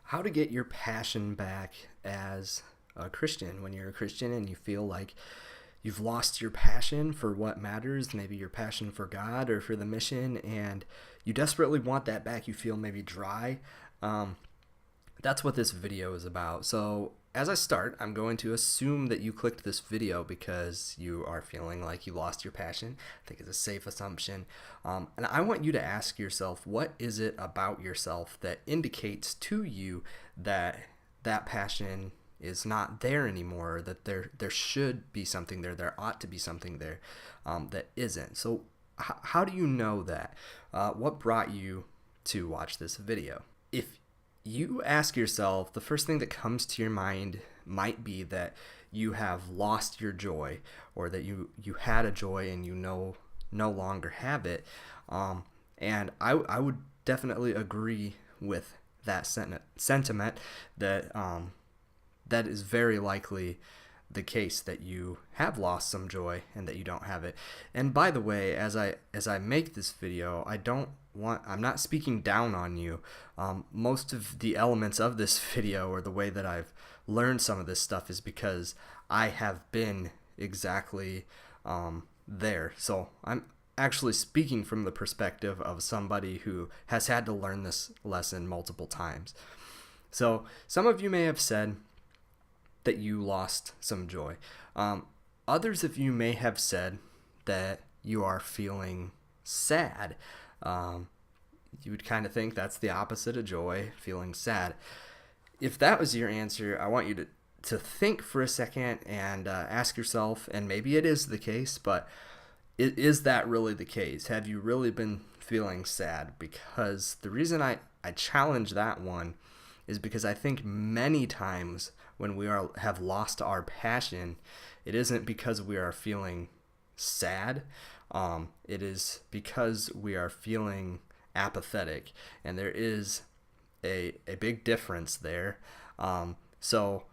how to get your passion back as a Christian. When you're a Christian and you feel like you've lost your passion for what matters, maybe your passion for God or for the mission, and you desperately want that back, you feel maybe dry. That's what this video is about. So as I start, I'm going to assume that you clicked this video because you are feeling like you lost your passion. I think it's a safe assumption. And I want you to ask yourself, what is it about yourself that indicates to you that that passion is not there anymore, that there should be something there ought to be something there that isn't. So how do you know that? What brought you to watch this video? If you ask yourself, the first thing that comes to your mind might be that you have lost your joy, or that you had a joy and you no longer have it. And I would definitely agree with that sentiment that that is very likely the case, that you have lost some joy and that you don't have it. And by the way, as I make this video, I'm not speaking down on you. Most of the elements of this video, or the way that I've learned some of this stuff, is because I have been exactly there. So I'm actually speaking from the perspective of somebody who has had to learn this lesson multiple times. So some of you may have said that you lost some joy. Others of you may have said that you are feeling sad. You would kind of think that's the opposite of joy, feeling sad. If that was your answer, I want you to think for a second and ask yourself, and maybe it is the case, but is that really the case? Have you really been feeling sad? Because the reason I challenge that one is because I think many times when we have lost our passion, it isn't because we are feeling sad. It is because we are feeling apathetic, and there is a big difference there. So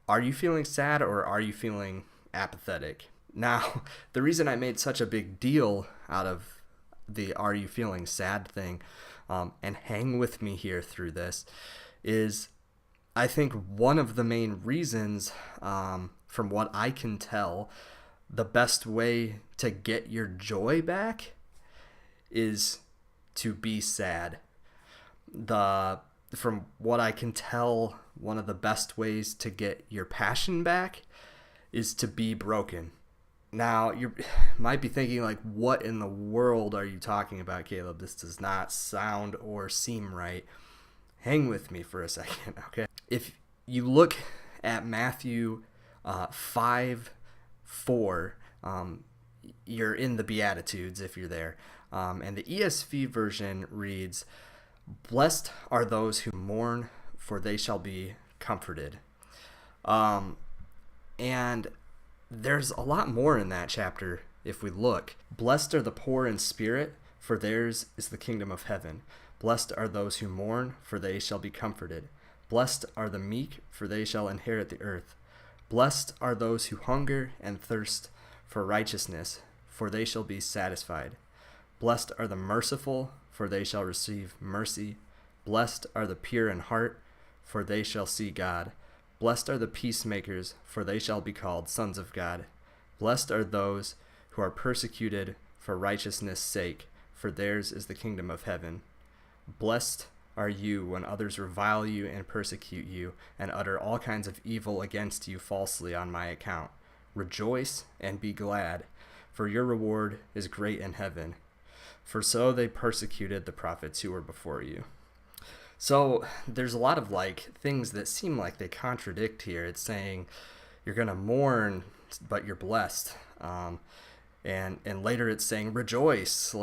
are you feeling sad, or are you feeling apathetic? Now, the reason I made such a big deal out of the "are you feeling sad" thing, and hang with me here through this, is I think one of the main reasons, from what I can tell, the best way to get your joy back is to be sad. From what I can tell, one of the best ways to get your passion back is to be broken. Now, you might be thinking, like, what in the world are you talking about, Caleb? This does not sound or seem right. Hang with me for a second, okay? If you look at Matthew 5:4, you're in the Beatitudes if you're there. And the ESV version reads, "Blessed are those who mourn, for they shall be comforted." And there's a lot more in that chapter if we look. "Blessed are the poor in spirit, for theirs is the kingdom of heaven. Blessed are those who mourn, for they shall be comforted. Blessed are the meek, for they shall inherit the earth. Blessed are those who hunger and thirst for righteousness, for they shall be satisfied. Blessed are the merciful, for they shall receive mercy. Blessed are the pure in heart, for they shall see God. Blessed are the peacemakers, for they shall be called sons of God. Blessed are those who are persecuted for righteousness' sake, for theirs is the kingdom of heaven. Blessed are you when others revile you and persecute you, and utter all kinds of evil against you falsely on my account. Rejoice and be glad, for your reward is great in heaven. For so they persecuted the prophets who were before you." So there's a lot of things that seem like they contradict here. It's saying you're going to mourn, but you're blessed. And later it's saying rejoice.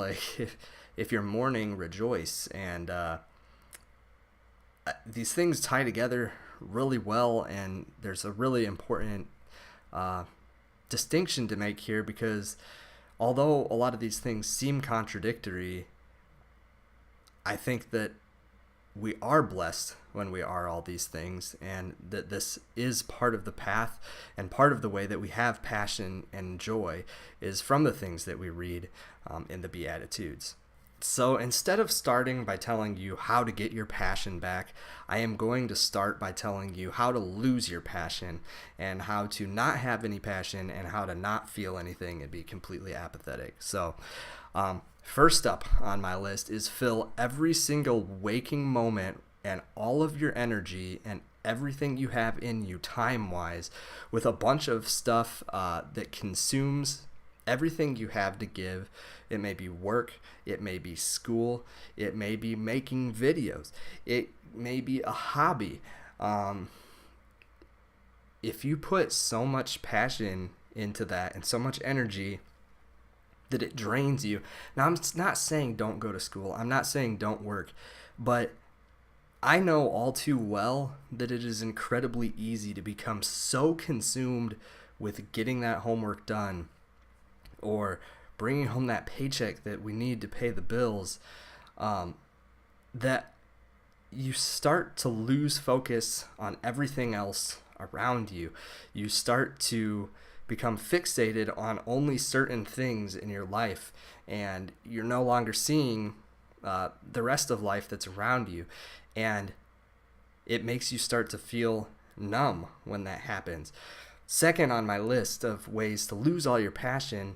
If you're mourning, rejoice. And these things tie together really well, and there's a really important distinction to make here, because although a lot of these things seem contradictory, I think that we are blessed when we are all these things, and that this is part of the path, and part of the way that we have passion and joy is from the things that we read in the Beatitudes. So instead of starting by telling you how to get your passion back, I am going to start by telling you how to lose your passion and how to not have any passion and how to not feel anything and be completely apathetic. So first up on my list is fill every single waking moment and all of your energy and everything you have in you time-wise with a bunch of stuff that consumes everything you have to give. It may be work, it may be school, it may be making videos, it may be a hobby. If you put so much passion into that and so much energy that it drains you. Now, I'm not saying don't go to school. I'm not saying don't work. But I know all too well that it is incredibly easy to become so consumed with getting that homework done or bringing home that paycheck that we need to pay the bills, that you start to lose focus on everything else around you. You start to become fixated on only certain things in your life, and you're no longer seeing the rest of life that's around you. And it makes you start to feel numb when that happens. Second on my list of ways to lose all your passion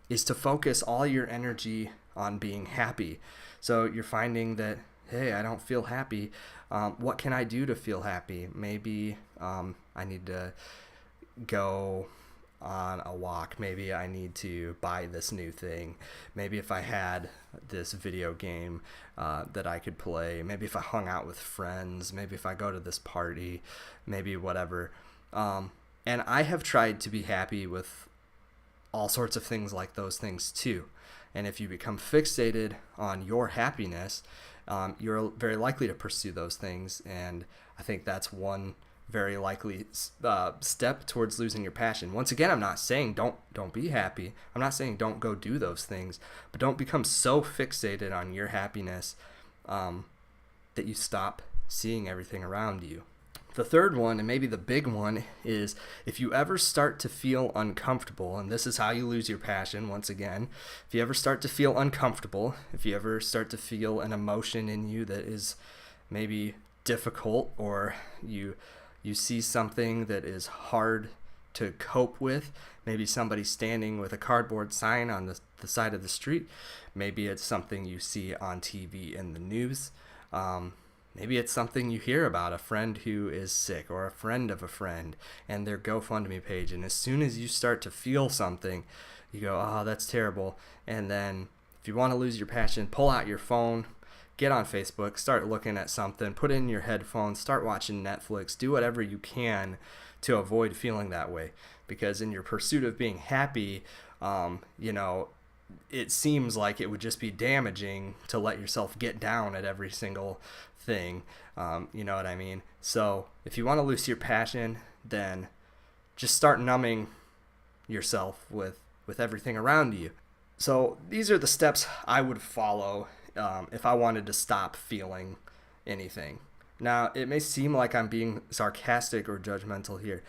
is to focus all your energy on being happy. So you're finding that, hey, I don't feel happy. What can I do to feel happy? Maybe I need to go on a walk. Maybe I need to buy this new thing. Maybe if I had this video game that I could play. Maybe if I hung out with friends. Maybe if I go to this party. Maybe whatever. And I have tried to be happy with all sorts of things like those things too. And if you become fixated on your happiness, you're very likely to pursue those things. And I think that's one very likely step towards losing your passion. Once again, I'm not saying don't be happy. I'm not saying don't go do those things, but don't become so fixated on your happiness that you stop seeing everything around you. The third one, and maybe the big one, is if you ever start to feel uncomfortable, and this is how you lose your passion once again, if you ever start to feel uncomfortable, if you ever start to feel an emotion in you that is maybe difficult, or you see something that is hard to cope with, maybe somebody standing with a cardboard sign on the side of the street, maybe it's something you see on TV in the news, maybe it's something you hear about a friend who is sick or a friend of a friend and their GoFundMe page. And as soon as you start to feel something, you go, oh, that's terrible. And then if you want to lose your passion, pull out your phone, get on Facebook, start looking at something, put in your headphones, start watching Netflix, do whatever you can to avoid feeling that way. Because in your pursuit of being happy, it seems like it would just be damaging to let yourself get down at every single thing. You know what I mean? So if you want to lose your passion, then just start numbing yourself with everything around you. So these are the steps I would follow if I wanted to stop feeling anything. Now, it may seem like I'm being sarcastic or judgmental here.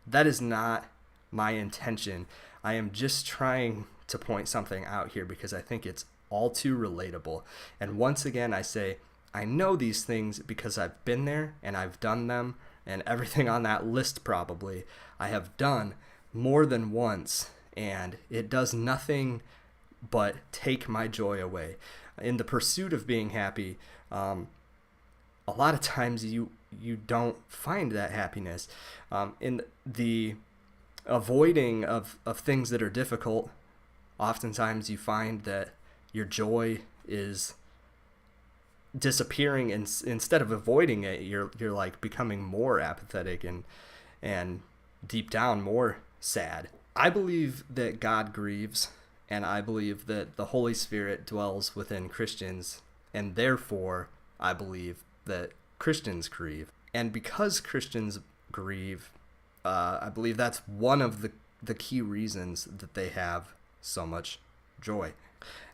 That is not my intention. I am just trying to point something out here because I think it's all too relatable. And once again, I say, I know these things because I've been there and I've done them, and everything on that list probably I have done more than once, and it does nothing but take my joy away. In the pursuit of being happy, a lot of times you don't find that happiness. In the avoiding of things that are difficult, oftentimes you find that your joy is disappearing, and instead of avoiding it, you're like becoming more apathetic and deep down more sad. I believe that God grieves, and I believe that the Holy Spirit dwells within Christians, and therefore I believe that Christians grieve. And because Christians grieve, I believe that's one of the key reasons that they have so much joy.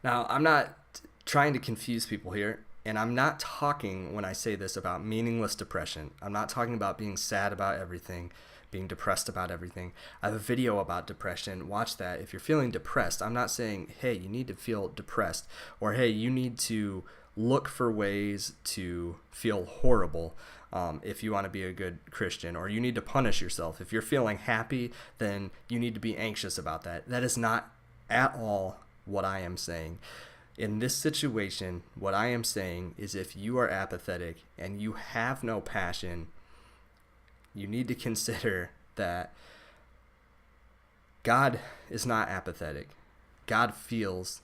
Now, I'm not trying to confuse people here, and I'm not talking, when I say this, about meaningless depression. I'm not talking about being sad about everything, being depressed about everything. I have a video about depression. Watch that. If you're feeling depressed, I'm not saying, hey, you need to feel depressed, or hey, you need to look for ways to feel horrible if you want to be a good Christian, or you need to punish yourself. If you're feeling happy, then you need to be anxious about that. That is not at all what I am saying. In this situation, what I am saying is if you are apathetic and you have no passion, you need to consider that God is not apathetic. God feels,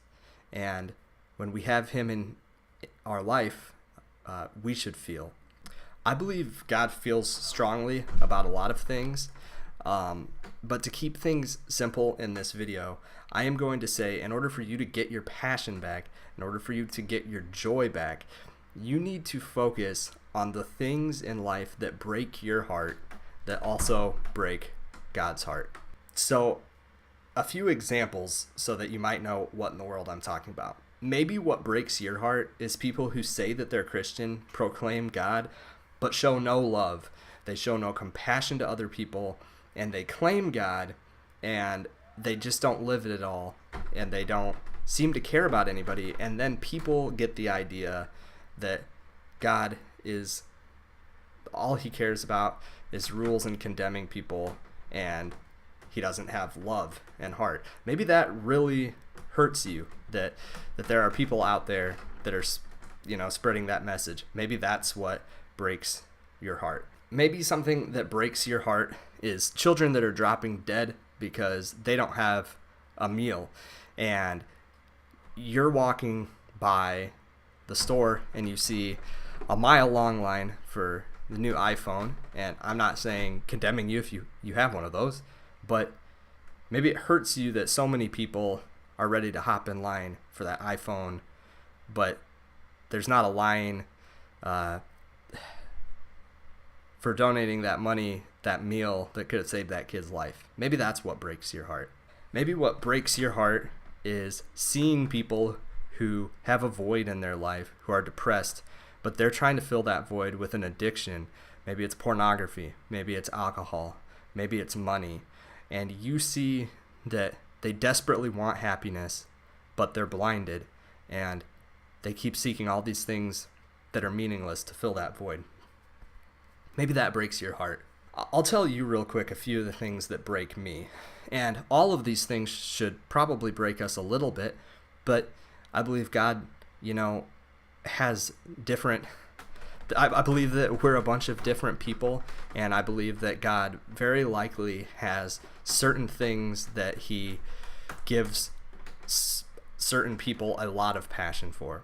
and when we have him in our life, we should feel. I believe God feels strongly about a lot of things, but to keep things simple in this video, I am going to say, in order for you to get your passion back, in order for you to get your joy back, you need to focus on the things in life that break your heart, that also break God's heart. So, a few examples so that you might know what in the world I'm talking about. Maybe what breaks your heart is people who say that they're Christian, proclaim God, but show no love. They show no compassion to other people, and they claim God, and they just don't live it at all, and they don't seem to care about anybody. And then people get the idea that God is, all he cares about is rules and condemning people, and he doesn't have love and heart. Maybe that really hurts you, that there are people out there that are, spreading that message. Maybe that's what breaks your heart. Maybe something that breaks your heart is children that are dropping dead because they don't have a meal, and you're walking by the store and you see a mile-long line for the new iPhone, and I'm not saying condemning you if you have one of those, but maybe it hurts you that so many people are ready to hop in line for that iPhone, but there's not a line for donating that money, that meal that could have saved that kid's life. Maybe that's what breaks your heart. Maybe what breaks your heart is seeing people who have a void in their life, who are depressed, but they're trying to fill that void with an addiction. Maybe it's pornography, maybe it's alcohol, maybe it's money, and you see that they desperately want happiness, but they're blinded, and they keep seeking all these things that are meaningless to fill that void. Maybe that breaks your heart. I'll tell you real quick a few of the things that break me. And all of these things should probably break us a little bit, but I believe God, has different... I believe that we're a bunch of different people, and I believe that God very likely has certain things that he gives certain people a lot of passion for.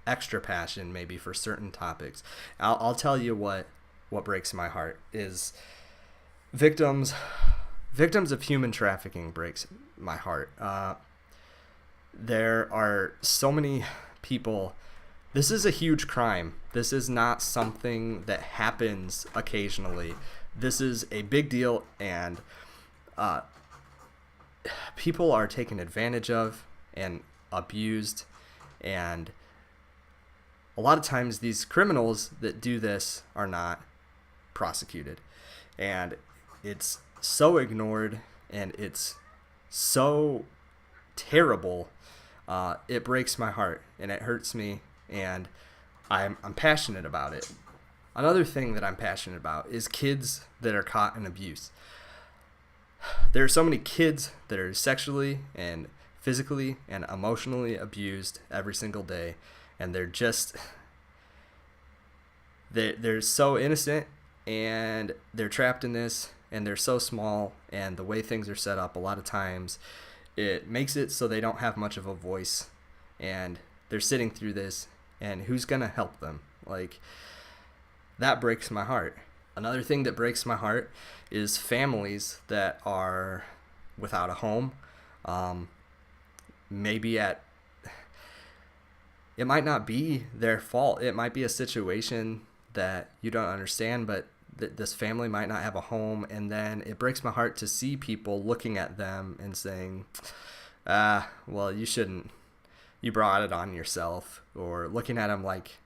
Extra passion maybe for certain topics. I'll tell you what breaks my heart is victims of human trafficking breaks my heart. There are so many people. This is a huge crime. This is not something that happens occasionally. This is a big deal, and people are taken advantage of and abused, and a lot of times these criminals that do this are not prosecuted, and it's so ignored, and it's so terrible. It breaks my heart, and it hurts me, and I'm passionate about it. Another thing that I'm passionate about is kids that are caught in abuse. There are so many kids that are sexually and physically and emotionally abused every single day, and they're so innocent, and they're trapped in this, and they're so small, and the way things are set up, a lot of times it makes it so they don't have much of a voice, and they're sitting through this, and who's gonna help them? That breaks my heart. Another thing that breaks my heart is families that are without a home. It might not be their fault. It might be a situation that you don't understand, but this family might not have a home, and then it breaks my heart to see people looking at them and saying, well, you shouldn't. You brought it on yourself, or looking at them like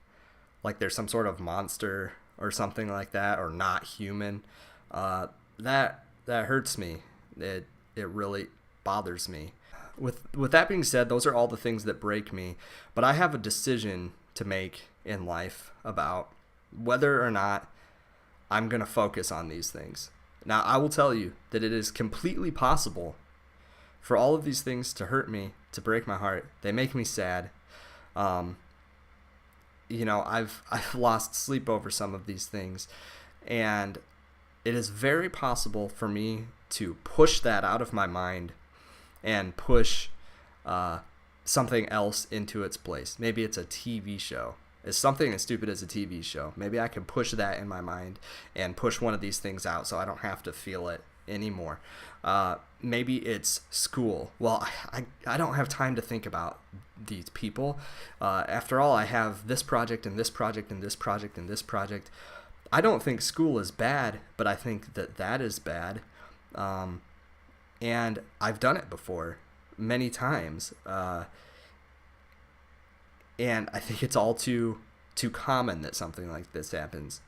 they're some sort of monster or something like that, or not human. That hurts me. It really bothers me. With that being said, those are all the things that break me. But I have a decision to make in life about whether or not I'm going to focus on these things. Now, I will tell you that it is completely possible for all of these things to hurt me, to break my heart. They make me sad. I've lost sleep over some of these things, and it is very possible for me to push that out of my mind and push something else into its place. Maybe it's a TV show. It's something as stupid as a TV show. Maybe I can push that in my mind and push one of these things out so I don't have to feel it anymore. Maybe it's school. Well, I don't have time to think about these people. After all, I have this project and this project and this project and this project. I don't think school is bad, but I think that is bad. And I've done it before many times. And I think it's all too common that something like this happens.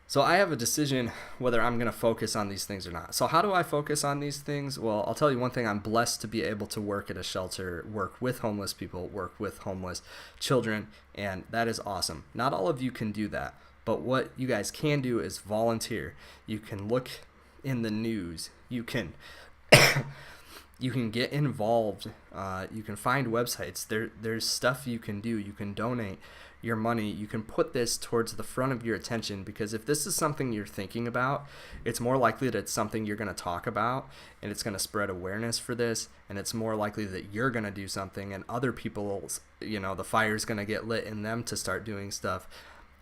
So I have a decision whether I'm going to focus on these things or not. So how do I focus on these things? Well, I'll tell you one thing. I'm blessed to be able to work at a shelter, work with homeless people, work with homeless children, and that is awesome. Not all of you can do that, but what you guys can do is volunteer. You can look in the news. You can you can get involved. You can find websites. There's stuff you can do. You can donate your money. You can put this towards the front of your attention, because if this is something you're thinking about, it's more likely that it's something you're going to talk about, and it's going to spread awareness for this, and it's more likely that you're going to do something, and other people, the fire's going to get lit in them to start doing stuff.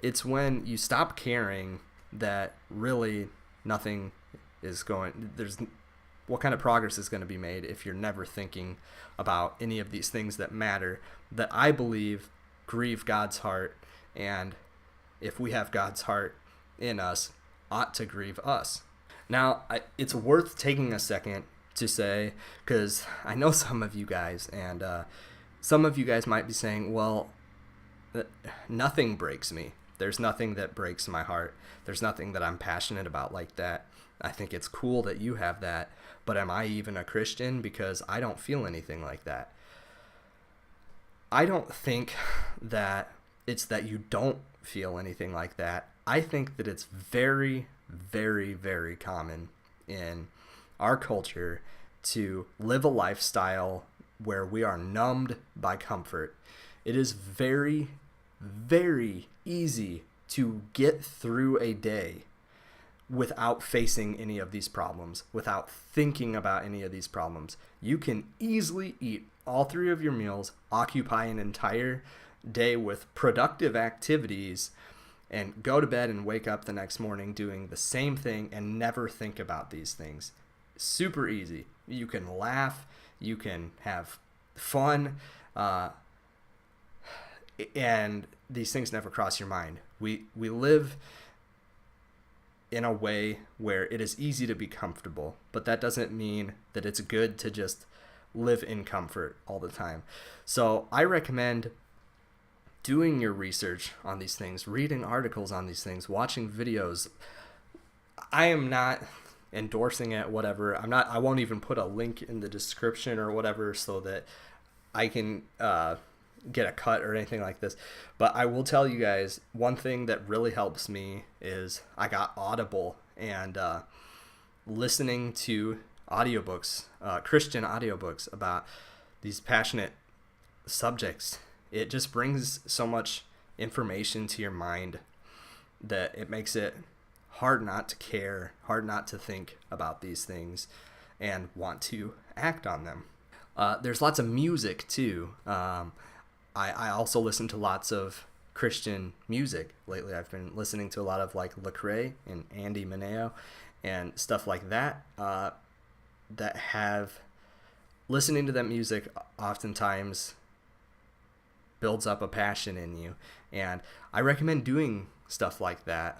It's when you stop caring that really nothing is going. What kind of progress is going to be made if you're never thinking about any of these things that matter, that I believe grieve God's heart, and if we have God's heart in us, ought to grieve us. Now, it's worth taking a second to say, because I know some of you guys, and some of you guys might be saying, well, nothing breaks me. There's nothing that breaks my heart. There's nothing that I'm passionate about like that. I think it's cool that you have that, but am I even a Christian? Because I don't feel anything like that. I don't think that it's that you don't feel anything like that. I think that it's very, very, very common in our culture to live a lifestyle where we are numbed by comfort. It is very, very easy to get through a day without facing any of these problems, without thinking about any of these problems. You can easily eat all 3 of your meals, occupy an entire day with productive activities, and go to bed and wake up the next morning doing the same thing and never think about these things. Super easy. You can laugh, you can have fun, and these things never cross your mind. We live in a way where it is easy to be comfortable, but that doesn't mean that it's good to just live in comfort all the time. So I recommend doing your research on these things, reading articles on these things, watching videos. I am not endorsing it, whatever. I won't even put a link in the description or whatever so that I can get a cut or anything like this. But I will tell you guys, one thing that really helps me is I got Audible, and listening to audiobooks, Christian audiobooks about these passionate subjects. It just brings so much information to your mind that it makes it hard not to care, hard not to think about these things and want to act on them. There's lots of music too. I also listen to lots of Christian music lately. I've been listening to a lot of like Lecrae and Andy Mineo and stuff like that. That have listening to that music oftentimes builds up a passion in you, and I recommend doing stuff like that,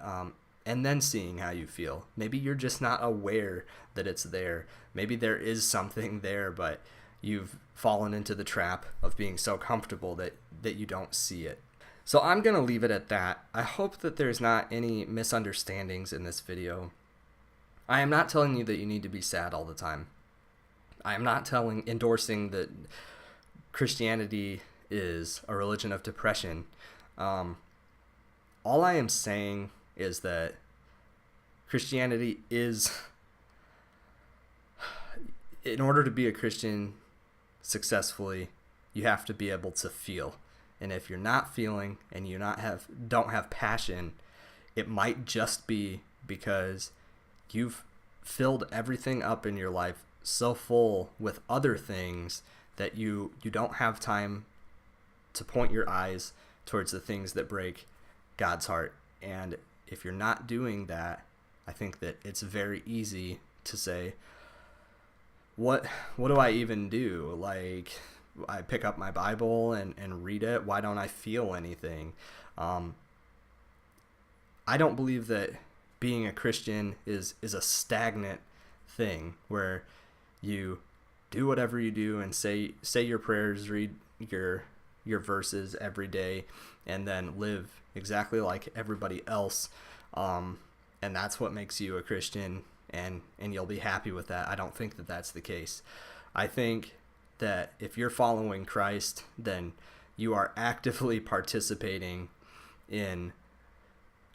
and then seeing how you feel. Maybe you're just not aware that it's there. Maybe there is something there, but you've fallen into the trap of being so comfortable that you don't see it. So I'm going to leave it at that. I hope that there's not any misunderstandings in this video. I am not telling you that you need to be sad all the time. I am not endorsing that Christianity is a religion of depression. All I am saying is that Christianity is, in order to be a Christian successfully, you have to be able to feel. And if you're not feeling and you don't have passion, it might just be because you've filled everything up in your life so full with other things that you don't have time to point your eyes towards the things that break God's heart. And if you're not doing that, I think that it's very easy to say, what do I even do? Like, I pick up my Bible and read it. Why don't I feel anything? I don't believe that being a Christian is a stagnant thing where you do whatever you do and say your prayers, read your verses every day, and then live exactly like everybody else. And that's what makes you a Christian, and you'll be happy with that. I don't think that that's the case. I think that if you're following Christ, then you are actively participating in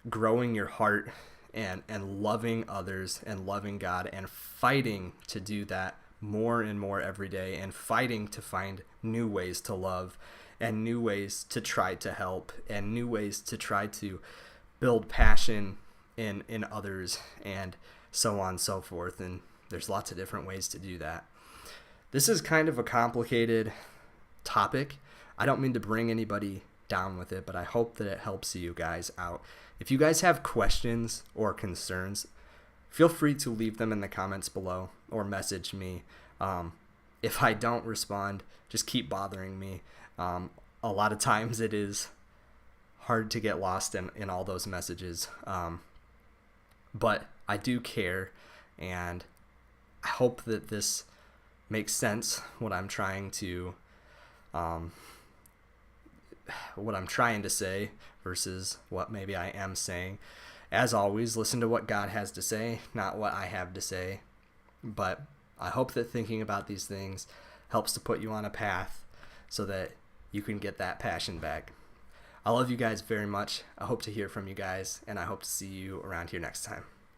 growing your heart and loving others and loving God, and fighting to do that more and more every day, and fighting to find new ways to love and new ways to try to help and new ways to try to build passion in others, and so on and so forth. And there's lots of different ways to do that. This is kind of a complicated topic. I don't mean to bring anybody down with it, but I hope that it helps you guys out. If you guys have questions or concerns, feel free to leave them in the comments below or message me. If I don't respond, just keep bothering me. A lot of times it is hard to get lost in all those messages. But I do care, and I hope that this makes sense, what I'm trying to say versus what maybe I am saying. As always, listen to what God has to say, not what I have to say. But I hope that thinking about these things helps to put you on a path so that you can get that passion back. I love you guys very much. I hope to hear from you guys, and I hope to see you around here next time.